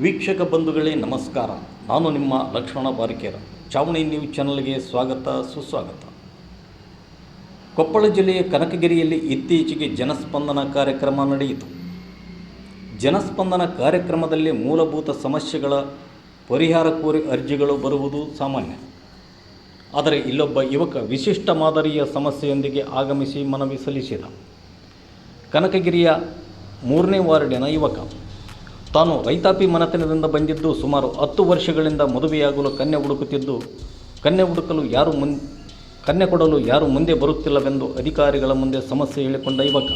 ವೀಕ್ಷಕ ಬಂಧುಗಳೇ ನಮಸ್ಕಾರ. ನಾನು ನಿಮ್ಮ ಲಕ್ಷ್ಮಣ ಬಾರಿಕೇರ. ಚಾವಣಿ ನ್ಯೂಸ್ ಚಾನಲ್ಗೆ ಸ್ವಾಗತ ಸುಸ್ವಾಗತ. ಕೊಪ್ಪಳ ಜಿಲ್ಲೆಯ ಕನಕಗಿರಿಯಲ್ಲಿ ಇತ್ತೀಚೆಗೆ ಜನಸ್ಪಂದನ ಕಾರ್ಯಕ್ರಮ ನಡೆಯಿತು. ಜನಸ್ಪಂದನ ಕಾರ್ಯಕ್ರಮದಲ್ಲಿ ಮೂಲಭೂತ ಸಮಸ್ಯೆಗಳ ಪರಿಹಾರ ಕೋರಿ ಅರ್ಜಿಗಳು ಬರುವುದು ಸಾಮಾನ್ಯ. ಆದರೆ ಇಲ್ಲೊಬ್ಬ ಯುವಕ ವಿಶಿಷ್ಟ ಮಾದರಿಯ ಸಮಸ್ಯೆಯೊಂದಿಗೆ ಆಗಮಿಸಿ ಮನವಿ ಸಲ್ಲಿಸಿದ. ಕನಕಗಿರಿಯ 3ನೇ ವಾರ್ಡಿನ ಯುವಕ. ತಾನು ರೈತಾಪಿ ಮನೆತನದಿಂದ ಬಂದಿದ್ದು ಸುಮಾರು 10 ವರ್ಷಗಳಿಂದ ಮದುವೆಯಾಗಲು ಕನ್ಯೆ ಹುಡುಕುತ್ತಿದ್ದು, ಕನ್ಯೆ ಕೊಡಲು ಯಾರು ಮುಂದೆ ಬರುತ್ತಿಲ್ಲವೆಂದು ಅಧಿಕಾರಿಗಳ ಮುಂದೆ ಸಮಸ್ಯೆ ಹೇಳಿಕೊಂಡ ಯುವಕ.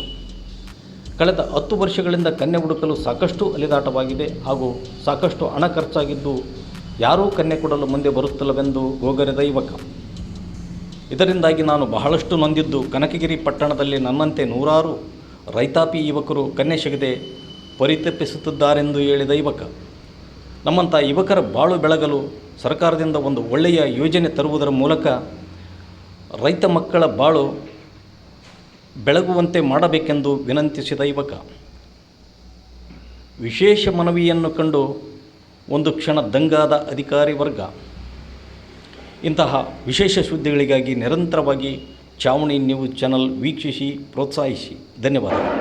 ಕಳೆದ 10 ವರ್ಷಗಳಿಂದ ಕನ್ಯೆ ಹುಡುಕಲು ಸಾಕಷ್ಟು ಅಲೆದಾಟವಾಗಿದೆ ಹಾಗೂ ಸಾಕಷ್ಟು ಹಣ ಖರ್ಚಾಗಿದ್ದು ಯಾರೂ ಕನ್ಯೆ ಕೊಡಲು ಮುಂದೆ ಬರುತ್ತಿಲ್ಲವೆಂದು ಗೋಗರೆದ ಯುವಕ. ಇದರಿಂದಾಗಿ ನಾನು ಬಹಳಷ್ಟು ನೊಂದಿದ್ದು, ಕನಕಗಿರಿ ಪಟ್ಟಣದಲ್ಲಿ ನನ್ನಂತೆ ನೂರಾರು ರೈತಾಪಿ ಯುವಕರು ಕನ್ಯೆ ಸಿಗದೆ ಪರಿತಪಿಸುತ್ತಿದ್ದಾರೆಂದು ಹೇಳಿದ ಯುವಕ. ನಮ್ಮಂಥ ಯುವಕರ ಬಾಳು ಬೆಳಗಲು ಸರ್ಕಾರದಿಂದ ಒಂದು ಒಳ್ಳೆಯ ಯೋಜನೆ ತರುವುದರ ಮೂಲಕ ರೈತ ಮಕ್ಕಳ ಬಾಳು ಬೆಳಗುವಂತೆ ಮಾಡಬೇಕೆಂದು ವಿನಂತಿಸಿದ ಯುವಕ. ವಿಶೇಷ ಮನವಿಯನ್ನು ಕಂಡು ಒಂದು ಕ್ಷಣ ದಂಗಾದ ಅಧಿಕಾರಿ ವರ್ಗ. ಇಂತಹ ವಿಶೇಷ ಸುದ್ದಿಗಳಿಗಾಗಿ ನಿರಂತರವಾಗಿ ಚಾವಣಿ ನ್ಯೂಸ್ ಚಾನಲ್ ವೀಕ್ಷಿಸಿ ಪ್ರೋತ್ಸಾಹಿಸಿ. ಧನ್ಯವಾದಗಳು.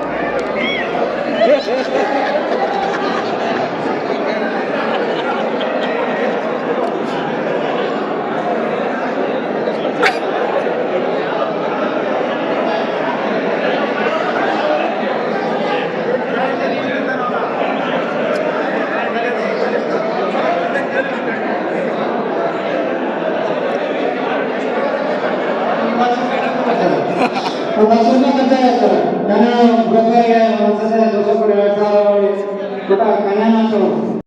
maksudnya kerja itu karena berapa ya maksudnya 200 karena langsung